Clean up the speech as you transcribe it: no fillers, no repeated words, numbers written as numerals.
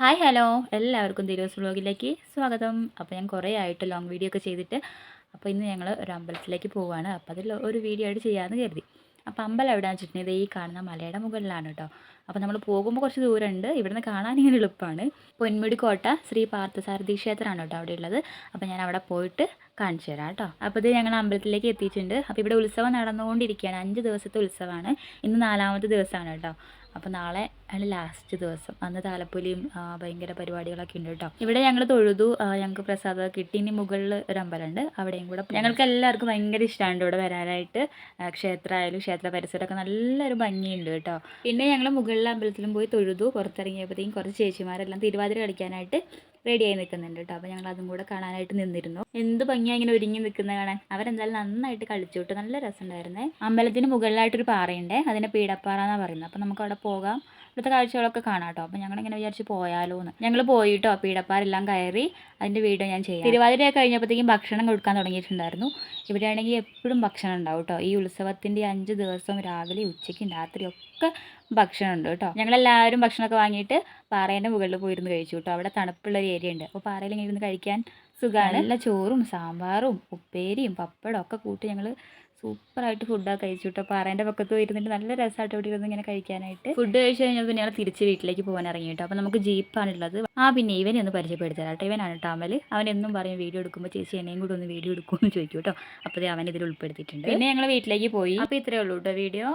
Hi hello എല്ലാവർക്കും തിരൂസ് വ്ലോഗിലേക്ക് സ്വാഗതം. അപ്പോൾ ഞാൻ കുറേ ആയിട്ട് ലോങ് വീഡിയോ ഒക്കെ ചെയ്തിട്ട് അപ്പോൾ ഇന്ന് ഞങ്ങൾ ഒരു അമ്പലത്തിലേക്ക് പോവുകയാണ്. അപ്പോൾ അതിൽ ഒരു വീഡിയോ ആയിട്ട് ചെയ്യാമെന്ന് കരുതി. അപ്പോൾ അമ്പലം എവിടെയാണെന്ന് വെച്ചിട്ടുണ്ടെങ്കിൽ ഈ കാണുന്ന മലയുടെ മുകളിലാണ് കേട്ടോ. അപ്പോൾ നമ്മൾ പോകുമ്പോൾ കുറച്ച് ദൂരമുണ്ട്. ഇവിടുന്ന് കാണാൻ ഇങ്ങനെ എളുപ്പമാണ്. പൊന്മുടി കോട്ട ശ്രീ പാർത്ഥസാരഥി ക്ഷേത്രമാണ് കേട്ടോ അവിടെ ഉള്ളത്. അപ്പോൾ ഞാൻ അവിടെ പോയിട്ട് കാണിച്ചു തരാം കേട്ടോ. അപ്പോൾ ഇത് ഞങ്ങൾ അമ്പലത്തിലേക്ക് എത്തിയിട്ടുണ്ട്. അപ്പോൾ ഇവിടെ ഉത്സവം നടന്നുകൊണ്ടിരിക്കുകയാണ്. 5 ദിവസത്തെ ഉത്സവമാണ്. ഇന്ന് 4ാമത്തെ ദിവസമാണ് കേട്ടോ. അപ്പോൾ നാളെ ആണ് ലാസ്റ്റ് ദിവസം. അന്ന് താലപ്പൊലിയും ഭയങ്കര പരിപാടികളൊക്കെ ഉണ്ട് കേട്ടോ. ഇവിടെ ഞങ്ങൾ തൊഴുതു, ഞങ്ങൾക്ക് പ്രസാദമൊക്കെ കിട്ടി. ഇനി മുകളിൽ ഒരു അമ്പലമുണ്ട്, അവിടെയും കൂടെ ഞങ്ങൾക്ക് എല്ലാവർക്കും ഭയങ്കര ഇഷ്ടമാണ് ഇവിടെ വരാനായിട്ട്. ക്ഷേത്രമായാലും ക്ഷേത്ര പരിസരമൊക്കെ നല്ലൊരു ഭംഗിയുണ്ട് കേട്ടോ. പിന്നെ ഞങ്ങൾ മുകളിലെ അമ്പലത്തിലും പോയി തൊഴുതു. പുറത്തിറങ്ങിയപ്പോഴത്തേക്കും കുറച്ച് ചേച്ചിമാരെല്ലാം തിരുവാതിര കളിക്കാനായിട്ട് റെഡിയായി നിൽക്കുന്നുണ്ട് കേട്ടോ. അപ്പോൾ ഞങ്ങൾ അതും കൂടെ കാണാനായിട്ട് നിന്നിരുന്നു. എന്ത് ഭംഗിയാണ് ഇങ്ങനെ ഒരുങ്ങി നിൽക്കുന്നത് കാണാൻ. അവരെന്തായാലും നന്നായിട്ട് കളിച്ചു കേട്ടോ, നല്ല രസമുണ്ടായിരുന്നേ. അമ്പലത്തിന് മുകളിലായിട്ടൊരു പാറയുണ്ട്, അതിനെ പീഡപ്പാറ എന്നാണ് പറയുന്നത്. അപ്പോൾ നമുക്ക് അവിടെ പോകാം, ഇവിടുത്തെ കാഴ്ചകളൊക്കെ കാണാം കേട്ടോ. അപ്പോൾ ഞങ്ങളിങ്ങനെ വിചാരിച്ച് പോയാലോ എന്ന്. ഞങ്ങൾ പോയിട്ടോ പീഡപ്പാരെല്ലാം കയറി. അതിൻ്റെ വീഡിയോ ഞാൻ ചെയ്യാം. തിരുവാതിരയൊക്കെ കഴിഞ്ഞപ്പോഴത്തേക്കും ഭക്ഷണം കൊടുക്കാൻ തുടങ്ങിയിട്ടുണ്ടായിരുന്നു. ഇവിടെയാണെങ്കിൽ എപ്പോഴും ഭക്ഷണം ഉണ്ടാവും കേട്ടോ. ഈ ഉത്സവത്തിൻ്റെ 5 ദിവസം രാവിലെ ഉച്ചയ്ക്കും രാത്രിയൊക്കെ ഭക്ഷണം ഉണ്ട് കേട്ടോ. ഞങ്ങളെല്ലാവരും ഭക്ഷണമൊക്കെ വാങ്ങിയിട്ട് പാറേൻ്റെ മുകളിൽ പോയിരുന്ന് കഴിച്ചു കേട്ടോ. അവിടെ തണുപ്പുള്ളൊരു ഏരിയ ഉണ്ട്. അപ്പോൾ പാറയിൽ ഇങ്ങനെ ഇരുന്ന് കഴിക്കാൻ സുഖമാണ്. നല്ല ചോറും സാമ്പാറും ഉപ്പേരിയും പപ്പടം ഒക്കെ കൂട്ടി ഞങ്ങൾ സൂപ്പറായിട്ട് ഫുഡൊക്കെ കഴിച്ചു കേട്ടോ. പാറേൻ്റെ പക്കത്ത് പോയിരുന്നിട്ട് നല്ല രസമായിട്ട് ഇവിടെ ഇരുന്ന് ഇങ്ങനെ കഴിക്കാനായിട്ട്. ഫുഡ് കഴിച്ച് കഴിഞ്ഞാൽ പിന്നെ ഞങ്ങൾ തിരിച്ച് വീട്ടിലേക്ക് പോകാൻ ഇറങ്ങി കേട്ടോ. അപ്പോൾ നമുക്ക് ജീപ്പാണുള്ളത്. പിന്നെ ഇവനെ ഒന്ന് പരിചയപ്പെടുത്തരാം കേട്ടോ. ഇവനാണ് കേട്ടോ അമൽ. അവൻ എന്നും പറയും വീഡിയോ എടുക്കുമ്പോൾ ചേച്ചി എന്നെയും കൂടെ ഒന്ന് വീഡിയോ എടുക്കുമെന്ന് ചോദിക്കും കേട്ടോ. അപ്പോൾ അവൻ ഇതിൽ ഉൾപ്പെടുത്തിയിട്ടുണ്ട്. പിന്നെ ഞങ്ങൾ വീട്ടിലേക്ക് പോയി. അപ്പോൾ ഇത്രയേ ഉള്ളൂ കേട്ടോ വീഡിയോ.